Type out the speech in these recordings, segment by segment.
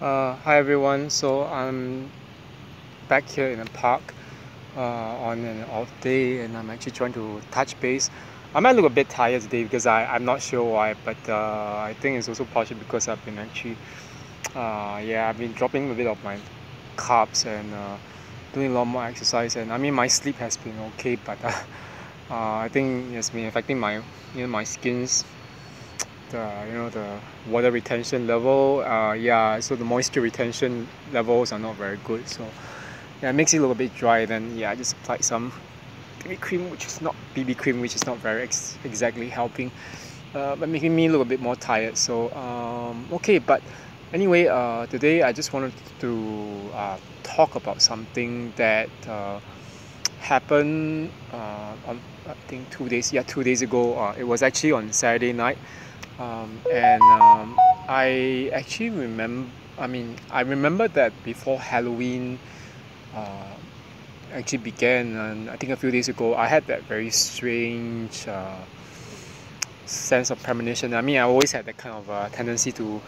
Hi everyone, so I'm back here in the park on an off day, and I'm actually trying to touch base. I might look a bit tired today because I'm not sure why, but I think it's also partially because I've been actually I've been dropping a bit of my carbs and doing a lot more exercise, and I mean my sleep has been okay, but I think it's been affecting my skin's the water retention level. So the moisture retention levels are not very good, so yeah, it makes it a little bit dry. Then I just applied some BB cream, which is not BB cream, which is not very exactly helping, but making me a little bit more tired. So okay, but anyway, today I just wanted to talk about something that happened on, I think 2 days ago. It was actually on Saturday night. I actually I remember that before Halloween actually began, and I think a few days ago, I had that very strange sense of premonition. I always had that kind of tendency to.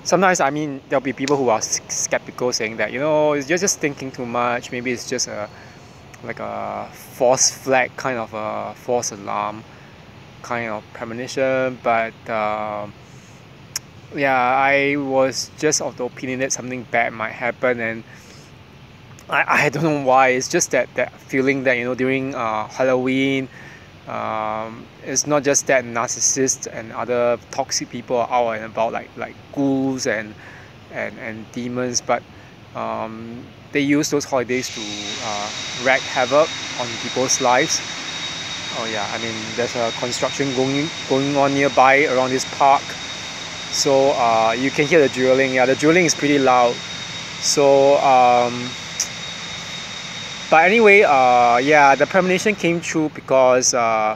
Sometimes, there'll be people who are skeptical, saying that you're just thinking too much. Maybe it's just like a false flag, kind of a false alarm kind of premonition, but I was just of the opinion that something bad might happen, and I don't know why. It's just that feeling that during Halloween, it's not just that narcissists and other toxic people are out and about, like ghouls and demons, but they use those holidays to wreak havoc on people's lives. Oh yeah, there's a construction going on nearby around this park, so you can hear the drilling. Yeah, the drilling is pretty loud. So but anyway, the premonition came true because I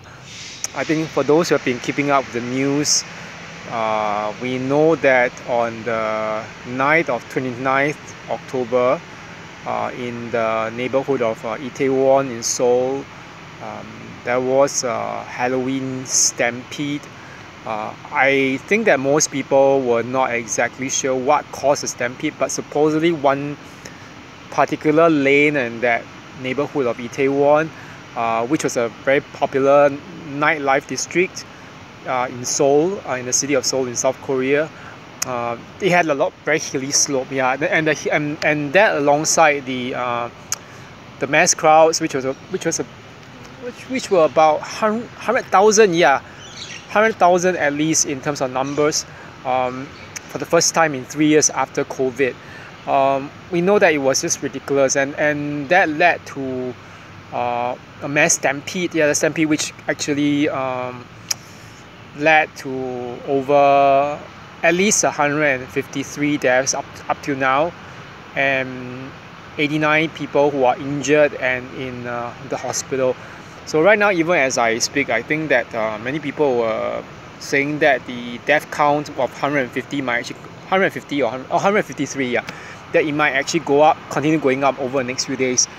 think for those who have been keeping up with the news, we know that on the night of 29th October, in the neighborhood of Itaewon in Seoul, there was a Halloween stampede. I think that most people were not exactly sure what caused the stampede, but supposedly one particular lane in that neighborhood of Itaewon, which was a very popular nightlife district in Seoul, in the city of Seoul in South Korea. It had a lot very hilly slope, and that alongside the mass crowds, which were about 100,000, 100,000 at least in terms of numbers, for the first time in 3 years after COVID. We know that it was just ridiculous, and that led to a mass stampede. The stampede, which actually led to over at least 153 deaths up till now, and 89 people who are injured and in the hospital. So right now, even as I speak, I think that many people were saying that the death count of 150 might actually 150 or 153, that it might actually continue going up over the next few days.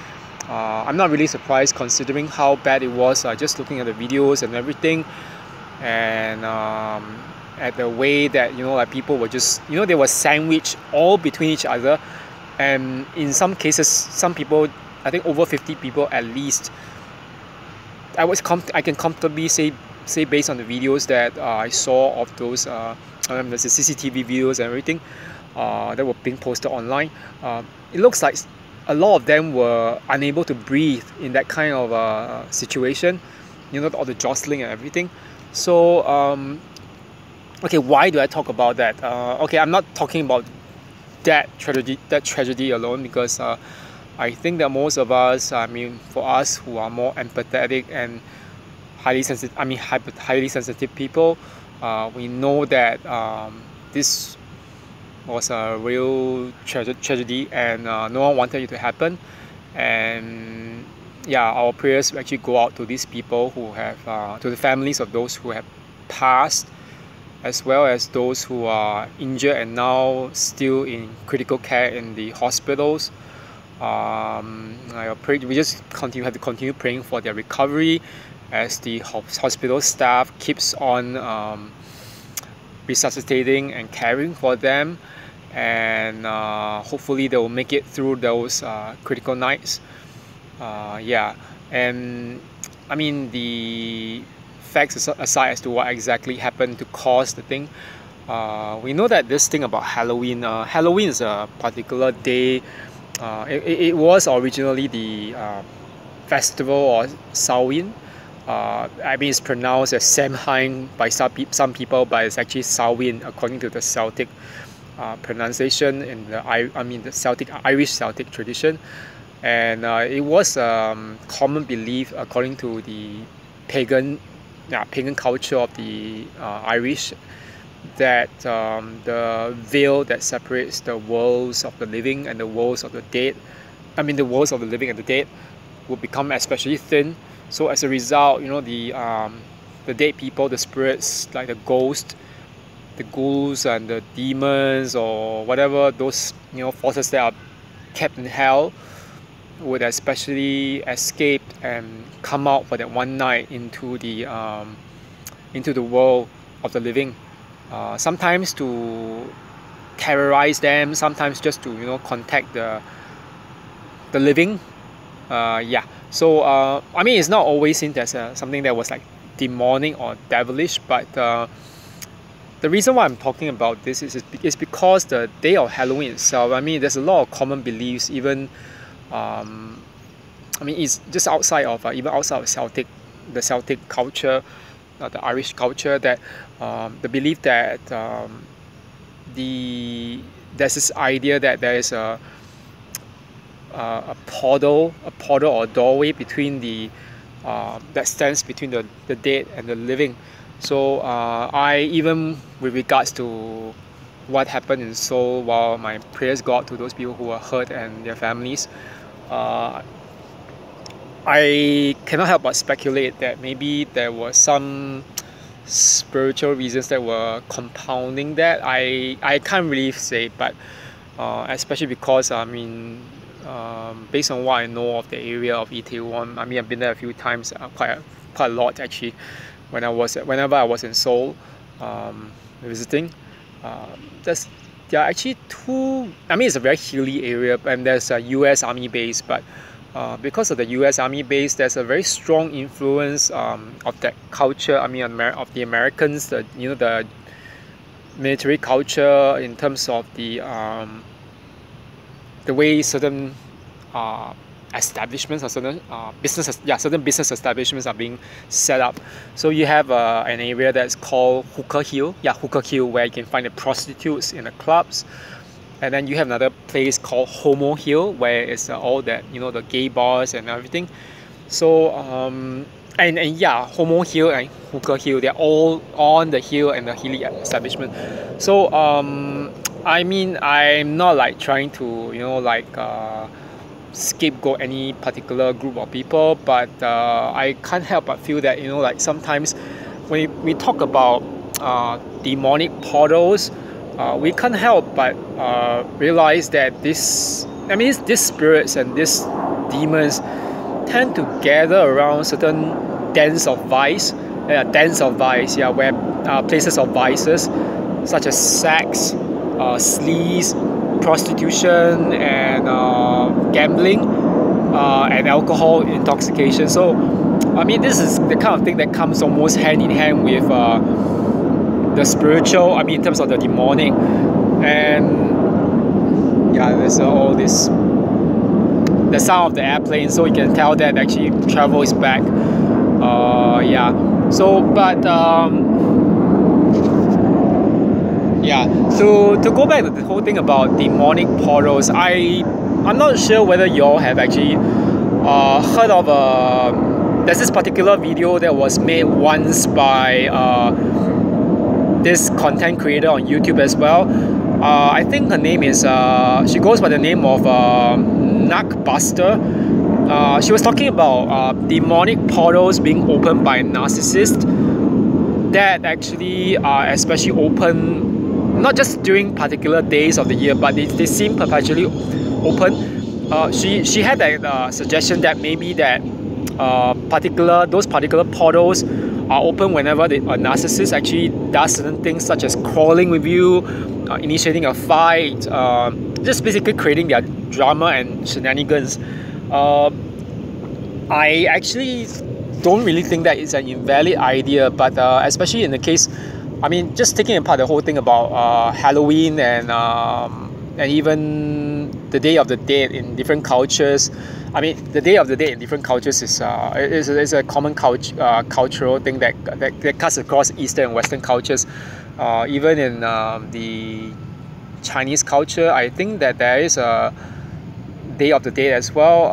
I'm not really surprised considering how bad it was. Just looking at the videos and everything, and at the way that like people were just they were sandwiched all between each other, and in some cases, some people, I think over 50 people at least. I can comfortably say based on the videos that I saw of those the CCTV videos and everything that were being posted online. It looks like a lot of them were unable to breathe in that kind of situation. All the jostling and everything. So okay, why do I talk about that? Okay, I'm not talking about that tragedy alone, because I think that most of us, for us who are more empathetic and highly sensitive people, we know that this was a real tragedy, and no one wanted it to happen. And our prayers actually go out to these people who have, to the families of those who have passed, as well as those who are injured and now still in critical care in the hospitals. We just have to continue praying for their recovery, as the hospital staff keeps on resuscitating and caring for them. and hopefully they will make it through those critical nights. Yeah, and I mean, the facts aside as to what exactly happened to cause the thing, we know that this thing about Halloween, Halloween is a particular day. It was originally the festival or Sow-in. I mean, it's pronounced as Samhain by some people, but it's actually Sow-in according to the Celtic pronunciation in the Celtic, Irish Celtic tradition. And it was common belief according to the pagan culture of the Irish, that the veil that separates the worlds of the living and the worlds of the dead, the worlds of the living and the dead, will become especially thin. So as a result, the dead people, the spirits, like the ghosts, the ghouls and the demons or whatever, those forces that are kept in hell, would especially escape and come out for that one night into the world of the living. Sometimes to terrorize them, sometimes just to contact the living. So I mean, it's not always seen as something that was like demonic or devilish, but the reason why I'm talking about this is because the day of Halloween itself, I mean, there's a lot of common beliefs, even it's just outside of even outside of the Celtic culture, the Irish culture, that the belief that there's this idea that there is a portal or doorway between that stands between the dead and the living. So I, even with regards to what happened in Seoul, while my prayers go out to those people who were hurt and their families, I cannot help but speculate that maybe there were some spiritual reasons that were compounding that. I can't really say, but especially because based on what I know of the area of Itaewon, I've been there a few times, quite a lot actually. Whenever I was in Seoul visiting, there are actually two. It's a very hilly area, and there's a U.S. Army base, but because of the U.S. Army base, there's a very strong influence of that culture. Of the Americans, the military culture, in terms of the way certain establishments or certain business establishments are being set up. So you have an area that's called Hooker Hill, where you can find the prostitutes in the clubs. And then you have another place called Homo Hill, where it's all that, the gay bars and everything. So Homo Hill and Hooker Hill, they're all on the hill and the hilly establishment. So I'm not like trying to scapegoat any particular group of people, but I can't help but feel that sometimes when we talk about demonic portals, we can't help but realize that these spirits and these demons tend to gather around certain dens of vice, where places of vices such as sex, sleaze, prostitution, and gambling, and alcohol intoxication. So this is the kind of thing that comes almost hand in hand with the spiritual, in terms of the demonic. And there's all this, the sound of the airplane, so you can tell that actually travel is back. To go back to the whole thing about demonic portals, I'm not sure whether you all have actually heard of there's this particular video that was made once by this content creator on YouTube as well. I think her name is, she goes by the name of Buster. She was talking about demonic portals being opened by narcissists that actually are especially open not just during particular days of the year, but they seem perpetually open. She had that suggestion that maybe that those particular portals are open whenever a narcissist actually does certain things, such as quarreling with you, initiating a fight, just basically creating their drama and shenanigans. I actually don't really think that it's an invalid idea, but especially in the case, I mean, just taking apart the whole thing about Halloween and even the Day of the Dead in different cultures. I mean, the Day of the Dead in different cultures is a common cultural thing that cuts across Eastern and Western cultures. Even in the Chinese culture, I think that there is a Day of the Dead as well.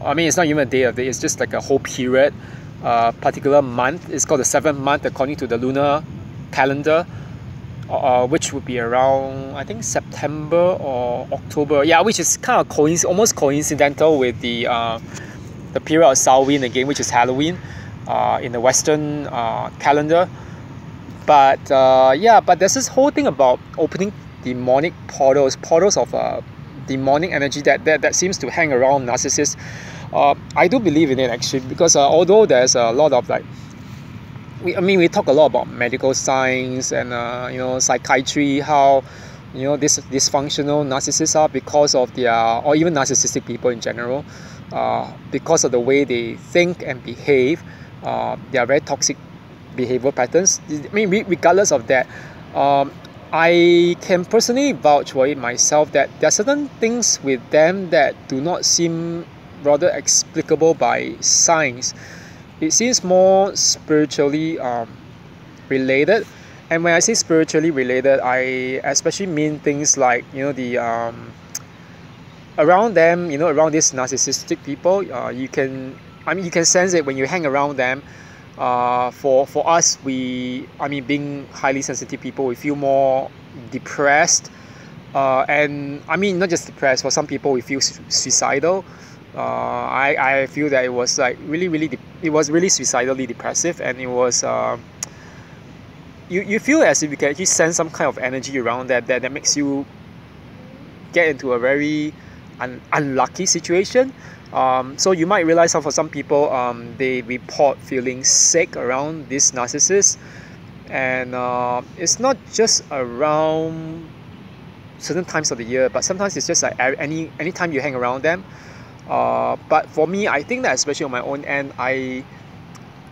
I mean, it's not even a Day of the Dead, it's just like a whole period, particular month. It's called the 7th month according to the lunar calendar, which would be around, I think, September or October. Yeah, which is kind of almost coincidental with the period of Sow-in again, which is Halloween in the Western calendar. But yeah, but there's this whole thing about opening demonic portals of demonic energy that seems to hang around narcissists. I do believe in it actually, because although there's a lot of like, we talk a lot about medical science and psychiatry, how this dysfunctional narcissists are because of their, or even narcissistic people in general, because of the way they think and behave. They are very toxic behavior patterns. I mean, regardless of that, I can personally vouch for it myself that there are certain things with them that do not seem rather explicable by science. It seems more spiritually related. And when I say spiritually related, I especially mean things like the around them, around these narcissistic people. You can sense it when you hang around them. For us, being highly sensitive people, we feel more depressed, and I mean not just depressed. For some people, we feel suicidal. I feel that it was like it was really suicidally depressive, and it was you feel as if you can actually sense some kind of energy around that makes you get into a very unlucky situation. So you might realize that for some people, they report feeling sick around this narcissist, and it's not just around certain times of the year, but sometimes it's just like any time you hang around them. But for me, I think that especially on my own end, I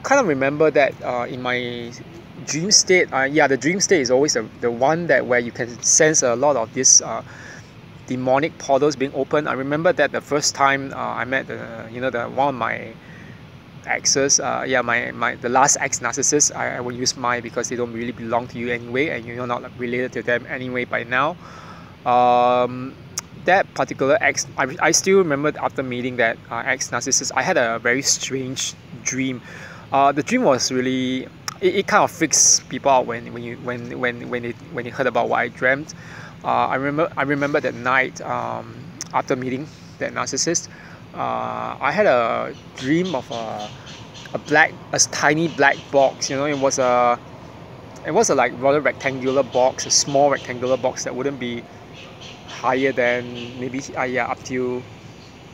kind of remember that in my dream state, the dream state is always the one where you can sense a lot of this demonic portals being open. I remember that the first time I met the one of my exes, the last ex narcissist. I will use my, because they don't really belong to you anyway, and you're not related to them anyway by now. That particular ex, I still remember after meeting that ex narcissist, I had a very strange dream. The dream was really, it kind of freaks people out when they heard about what I dreamt. I remember that night after meeting that narcissist, I had a dream of a tiny black box. It was a like rather rectangular box, a small rectangular box that wouldn't be higher than maybe up to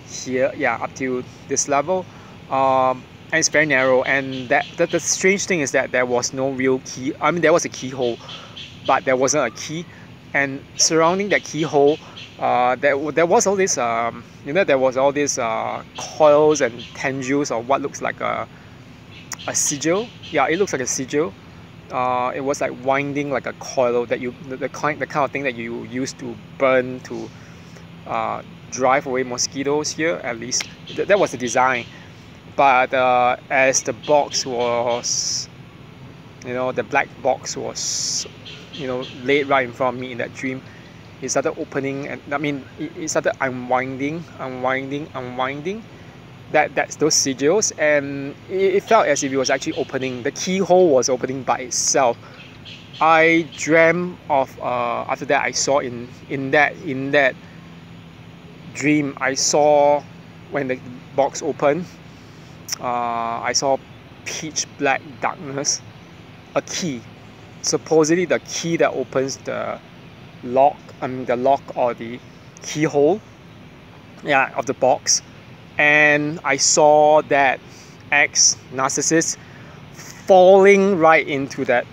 here, up to this level, and it's very narrow. And the strange thing is that there was no real key. I mean, there was a keyhole, but there wasn't a key. And surrounding that keyhole, there was all this there was all these coils and tendrils of what looks like a sigil. Yeah, it looks like a sigil. It was like winding like a coil that the kind of thing that you use to burn to drive away mosquitoes here, at least. That was the design. But as the box was, the black box was laid right in front of me in that dream, it started opening, and it started unwinding that's those sigils, and it felt as if it was actually opening. The keyhole was opening by itself. I dreamt of after that I saw in that dream, I saw when the box opened, I saw pitch black darkness, a key, supposedly the key that opens the lock or the keyhole of the box. And I saw that ex-narcissist falling right into that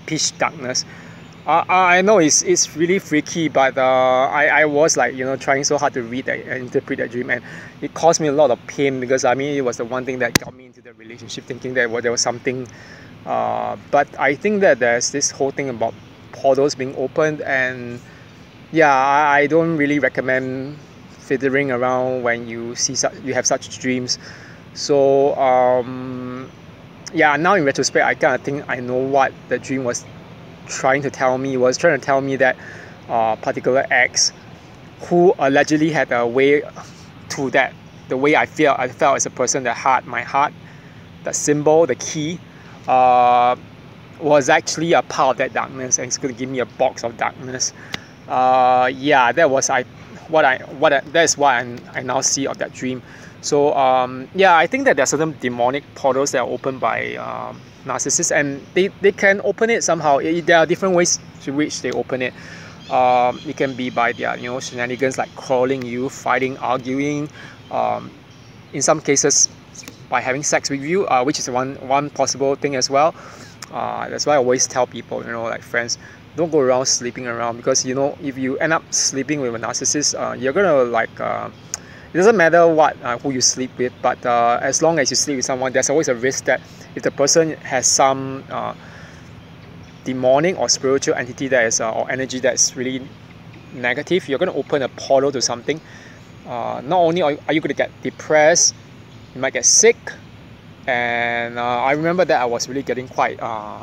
pitch darkness. I know it's really freaky, but I was like, you know, trying so hard to read that and interpret that dream, and it caused me a lot of pain, because I mean it was the one thing that got me into the relationship, thinking that there was something. But I think that there's this whole thing about portals being opened, and yeah, I don't really recommend fiddling around when you have such dreams. So yeah, now in retrospect, I kind of think I know what the dream was trying to tell me. It was trying to tell me that particular ex, who allegedly had a way to that, the way I felt as a person, that heart, my heart, the symbol, the key, was actually a part of that darkness, and it's going to give me a box of darkness. Yeah, that was that's what I now see of that dream. So yeah, I think that there are certain demonic portals that are opened by narcissists, and they can open it somehow. There are different ways to which they open it. It can be by their, you know, shenanigans, like crawling you, fighting, arguing. In some cases, by having sex with you, which is one possible thing as well. That's why I always tell people, you know, like friends, don't go around sleeping around, because, you know, if you end up sleeping with a narcissist, you're gonna like it doesn't matter what who you sleep with, but as long as you sleep with someone, there's always a risk that if the person has some demonic or spiritual entity that is or energy that's really negative, you're going to open a portal to something. Not only are you going to get depressed, you might get sick. And I remember that I was really getting quite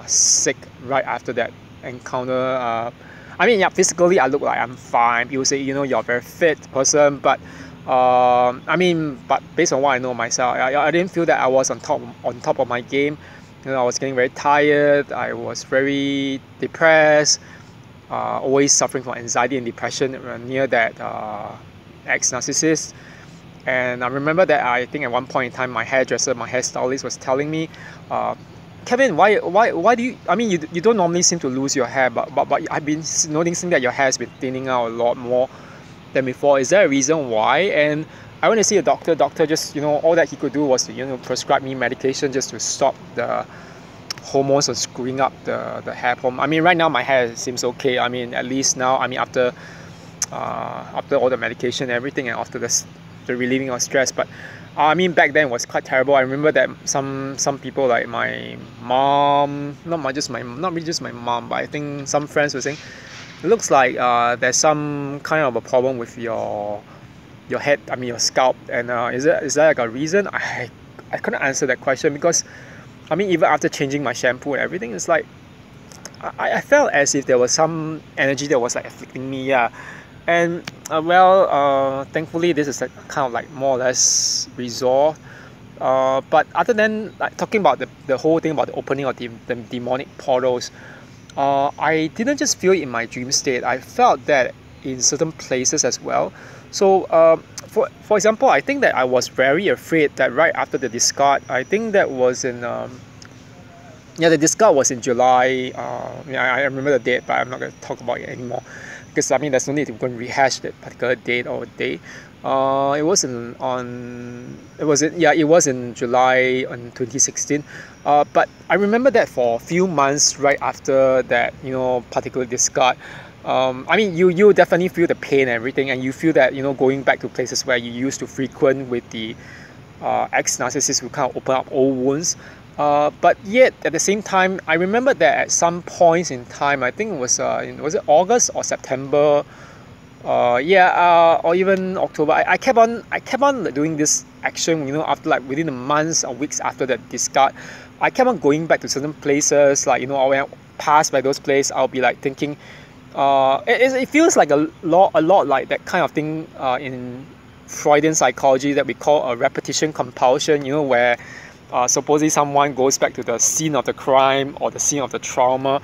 sick right after that encounter. I mean, yeah, physically I look like I'm fine. People say, you know, you're a very fit person, but I mean, but based on what I know myself, I didn't feel that I was on top of my game. You know, I was getting very tired. I was very depressed. Always suffering from anxiety and depression near that ex-narcissist. And I remember that I think at one point in time, my hairstylist was telling me, Kevin, why do you? I mean, you don't normally seem to lose your hair, but I've been noticing that your hair has been thinning out a lot more than before. Is there a reason why? And I went to see a doctor. Doctor just, you know, all that he could do was to, you know, prescribe me medication just to stop the hormones of screwing up the hair problem. I mean, right now my hair seems okay. I mean, at least now, I mean, after all the medication and everything, and after the relieving of stress. But I mean, back then it was quite terrible. I remember that some people, like my mom, not really just my mom, but I think some friends were saying, it looks like there's some kind of a problem with your head, I mean your scalp, and is there like a reason? I couldn't answer that question, because I mean, even after changing my shampoo and everything, it's like I felt as if there was some energy that was like afflicting me, yeah. And thankfully this is like kind of like more or less resolved. But other than like talking about the whole thing about the opening of the demonic portals, I didn't just feel it in my dream state. I felt that in certain places as well. So for example, I think that I was very afraid that right after the discard, I think that was in the discard was in July. I remember the date, but I'm not going to talk about it anymore, because I mean there's no need to go and rehash that particular date or day. It was in July in 2016. But I remember that for a few months right after that, you know, particular discard. I mean, you definitely feel the pain and everything, and you feel that, you know, going back to places where you used to frequent with the ex-narcissists who kind of open up old wounds. But yet at the same time, I remember that at some points in time, I think it was it August or September, or even October. I kept on doing this action, you know, after like within the months or weeks after that discard. I kept on going back to certain places, like, you know, when I pass by those places, I'll be like thinking, it feels like a lot like that kind of thing in Freudian psychology that we call a repetition compulsion, you know, where supposedly someone goes back to the scene of the crime or the scene of the trauma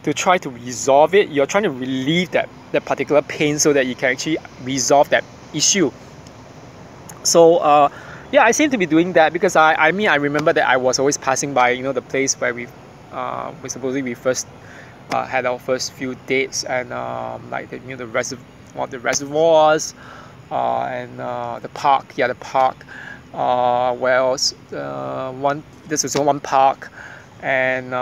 to try to resolve it. You're trying to relieve that particular pain so that you can actually resolve that issue. So I seem to be doing that, because I remember that I was always passing by, you know, the place where we supposedly first had our first few dates, and like the reservoirs and the park, the park. Where else? This was one park, and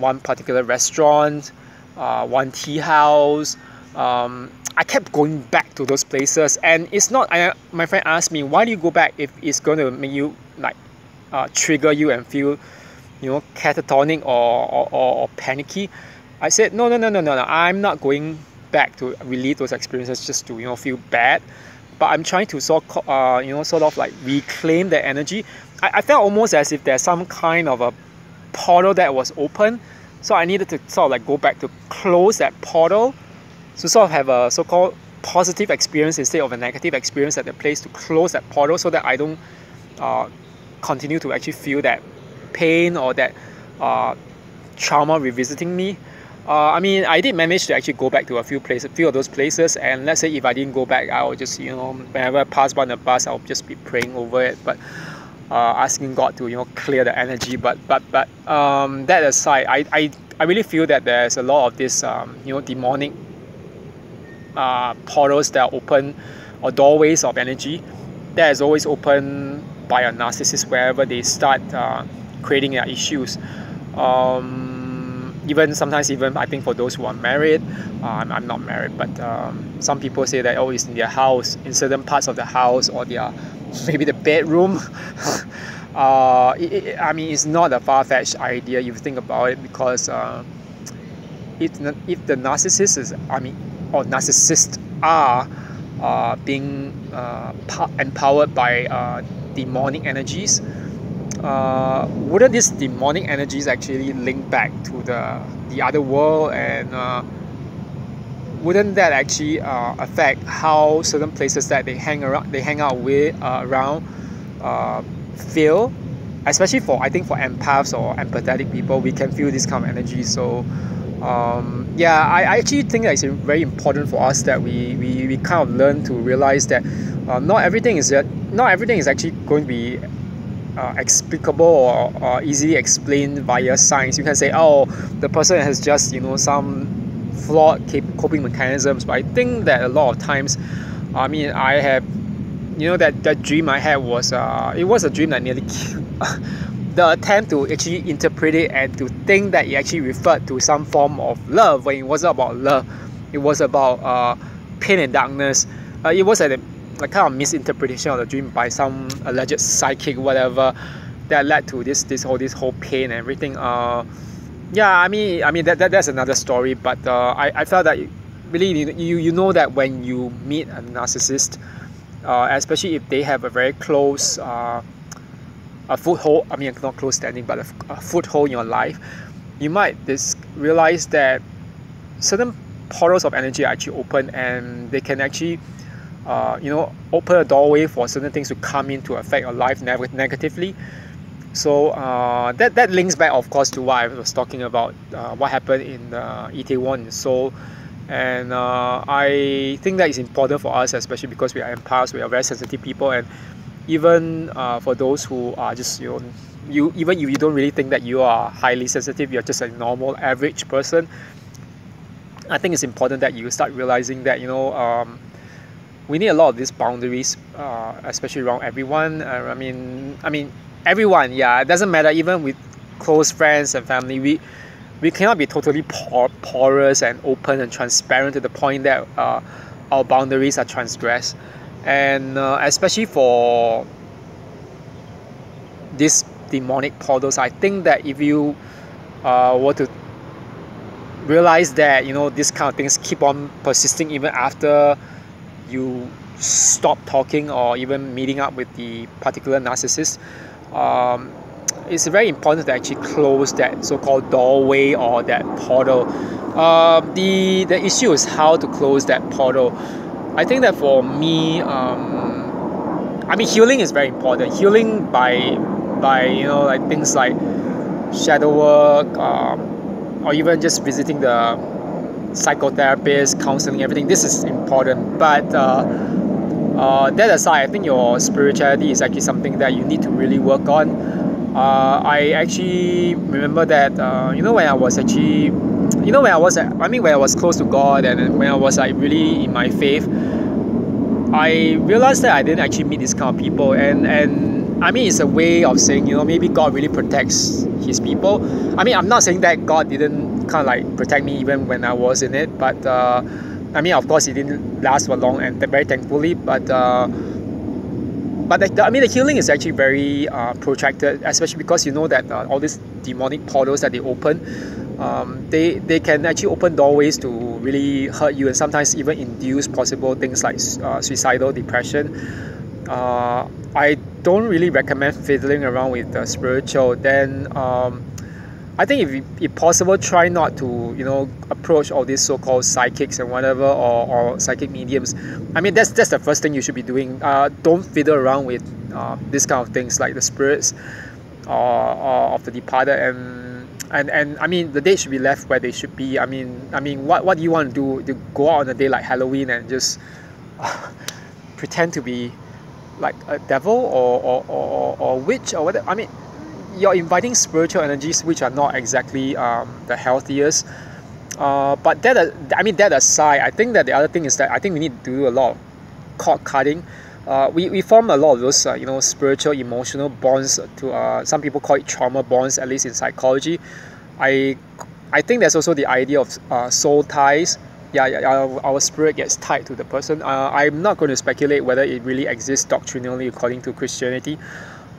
one particular restaurant, one tea house. I kept going back to those places, and it's not. My friend asked me, why do you go back if it's going to make you like trigger you and feel, catatonic or panicky? I said, no. I'm not going back to relive those experiences just to feel bad, but I'm trying to sort of like reclaim that energy. I felt almost as if there's some kind of a portal that was open, so I needed to sort of like go back to close that portal, to sort of have a so-called positive experience instead of a negative experience at the place, to close that portal so that I don't continue to actually feel that pain or that trauma revisiting me. I did manage to actually go back to a few of those places, and let's say if I didn't go back, I would just, whenever I pass by on the bus, I'll just be praying over it, but asking God to, clear the energy. But that aside, I really feel that there's a lot of this, demonic portals that are open, or doorways of energy that is always open by a narcissist wherever they start creating their issues. Even sometimes, I think for those who are married, I'm not married, but some people say that it's in their house, in certain parts of the house, or maybe the bedroom. It's not a far-fetched idea if you think about it, because if the narcissist or narcissists are being empowered by demonic energies, wouldn't these demonic energies actually link back to the other world, and wouldn't that actually affect how certain places that they hang out with around feel? Especially for empaths or empathetic people, we can feel this kind of energy. So I actually think that it's very important for us that we kind of learn to realize that not everything is actually going to be explicable or easily explained via science. You can say, the person has just some flawed coping mechanisms, but I think that a lot of times, I have, that dream I had was it was a dream that nearly killed. The attempt to actually interpret it and to think that it actually referred to some form of love, when it wasn't about love. It was about pain and darkness. It was a kind of misinterpretation of the dream by some alleged psychic, whatever, that led to this whole pain and everything. That's another story. But I felt that really, you know that when you meet a narcissist, especially if they have a very close a foothold, not close standing, but a foothold in your life, you might realize that certain portals of energy are actually open, and they can actually open a doorway for certain things to come in to affect your life negatively. So that links back, of course, to what I was talking about, what happened in Itaewon in Seoul. And I think that is important for us, especially because we are empaths, we are very sensitive people, and even for those who are just, even if you don't really think that you are highly sensitive, you're just a normal average person, I think it's important that you start realizing that we need a lot of these boundaries, especially around everyone. Everyone, yeah, it doesn't matter. Even with close friends and family, we cannot be totally porous and open and transparent to the point that our boundaries are transgressed. And especially for these demonic portals, I think that if you were to realize that these kind of things keep on persisting even after you stop talking or even meeting up with the particular narcissist, it's very important to actually close that so-called doorway or that portal. The issue is how to close that portal. I think that for me, healing is very important. Healing by like things like shadow work, or even just visiting the psychotherapist, counseling, everything. This is important. But that aside, I think your spirituality is actually something that you need to really work on. I actually remember that when I was actually when I was close to God, and when I was like really in my faith, I realized that I didn't actually meet this kind of people, and I mean, it's a way of saying, you know, maybe God really protects his people. I mean, I'm not saying that God didn't kind of like protect me even when I was in it, but I mean, of course it didn't last for long, and very thankfully, but I mean, the healing is actually very protracted, especially because you know that all these demonic portals that they open, they can actually open doorways to really hurt you, and sometimes even induce possible things like suicidal depression. I don't really recommend fiddling around with the spiritual. Then I think if possible, try not to, you know, approach all these so-called psychics and whatever, or psychic mediums. I mean, that's the first thing you should be doing. Don't fiddle around with this kind of things like the spirits of the departed, and I mean, the dates should be left where they should be. I mean, what do you want to do? To go out on a day like Halloween and just pretend to be like a devil or witch or whatever? I mean, you're inviting spiritual energies which are not exactly the healthiest. But that aside, I think that the other thing is that I think we need to do a lot of cord cutting. We form a lot of those you know, spiritual emotional bonds. To some people call it trauma bonds, at least in psychology. I think there's also the idea of soul ties. Our spirit gets tied to the person. I'm not going to speculate whether it really exists doctrinally according to Christianity.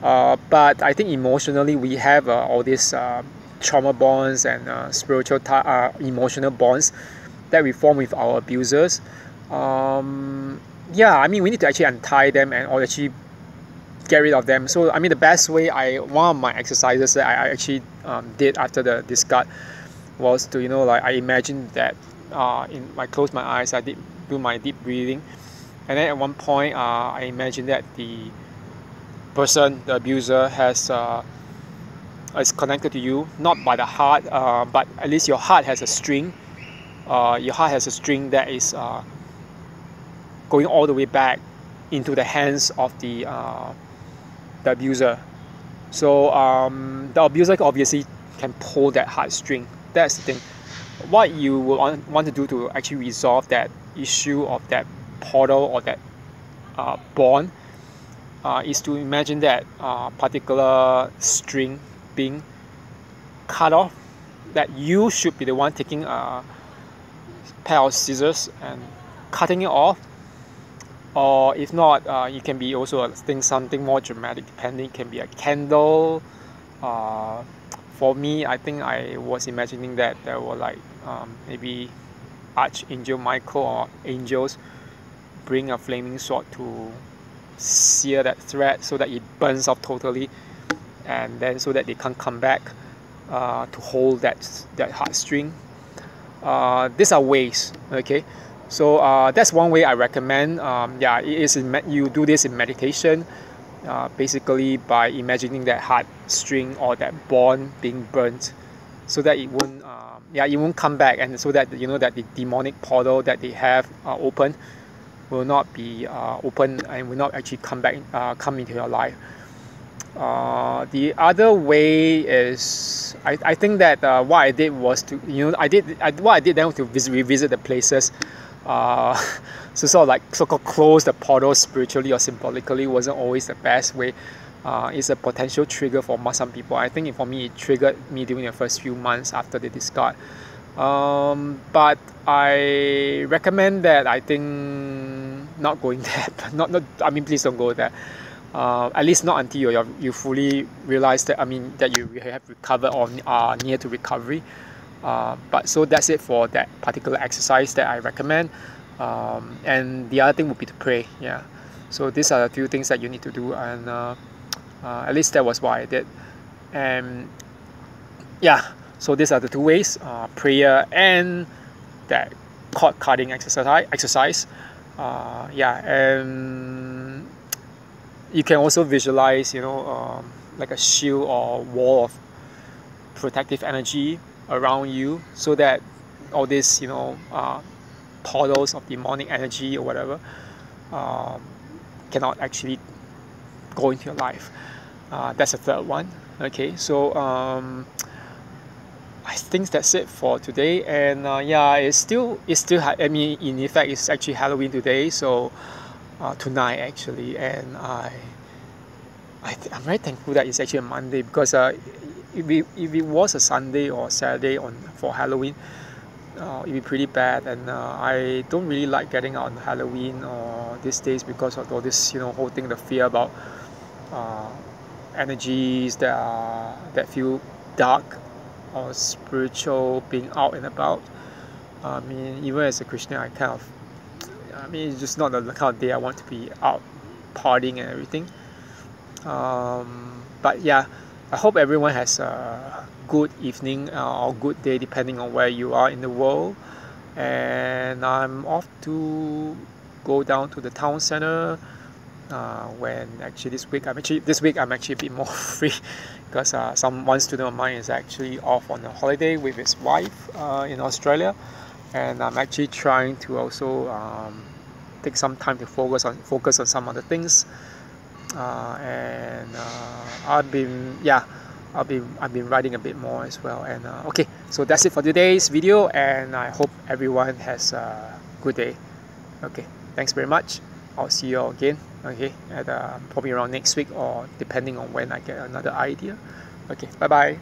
But I think emotionally we have all these trauma bonds and spiritual emotional bonds that we form with our abusers. Yeah, I mean, we need to actually untie them or actually get rid of them. So I mean, the best way, one of my exercises that I actually did after the discard was to, you know, like I imagined that I closed my eyes, I did do my deep breathing, and then at one point I imagined that the person, the abuser, is connected to you, not by the heart, but at least your heart has a string. Your heart has a string that is going all the way back into the hands of the abuser. So the abuser obviously can pull that heartstring. That's the thing. What you will want to do to actually resolve that issue of that portal or that bond is to imagine that particular string being cut off, that you should be the one taking a pair of scissors and cutting it off. Or if not, you can be also something more dramatic, depending. It can be a candle. For me, I think I was imagining that there were like maybe Archangel Michael or angels bring a flaming sword to sear that thread so that it burns off totally, and then so that they can't come back to hold that heartstring. These are ways, okay? So that's one way I recommend. Yeah, it is you do this in meditation, basically by imagining that heartstring or that bond being burnt, so that it won't come back, and so that, you know, that the demonic portal that they have open will not be open and will not actually come into your life. The other way is, I think that what I did was to, you know, what I did then was to revisit the places. So sort of like so-called close the portal spiritually or symbolically wasn't always the best way. It's a potential trigger for some people. I think for me, it triggered me during the first few months after the discard. But I recommend that, I think, not going there. I mean, please don't go there. At least not until you fully realize that, I mean, that you have recovered or are near to recovery. But so that's it for that particular exercise that I recommend. And the other thing would be to pray. Yeah. So these are a few things that you need to do, and at least that was what I did. And yeah, so these are the two ways: prayer and that cord cutting exercise. Yeah, and you can also visualize, you know, like a shield or wall of protective energy around you, so that all this, you know, portals of demonic energy or whatever cannot actually go into your life. That's the third one. Okay, so I think that's it for today. And yeah, it's still I mean, in effect, it's actually Halloween today, so tonight actually, and I'm very thankful that it's actually a Monday, because if it was a Sunday or Saturday for Halloween, it'd be pretty bad. And I don't really like getting out on Halloween or these days because of all this, whole thing, the fear about energies that feel dark or spiritual being out and about. I mean, even as a Christian, it's just not the kind of day I want to be out partying and everything. But yeah, I hope everyone has a good evening or good day depending on where you are in the world. And I'm off to go down to the town center when actually this week I'm actually a bit more free, because one student of mine is actually off on a holiday with his wife in Australia, and I'm actually trying to also take some time to focus on some other things. I've been writing a bit more as well. And okay, so that's it for today's video, and I hope everyone has a good day. Okay, thanks very much. I'll see you all again, okay, at probably around next week, or depending on when I get another idea. Okay, bye bye.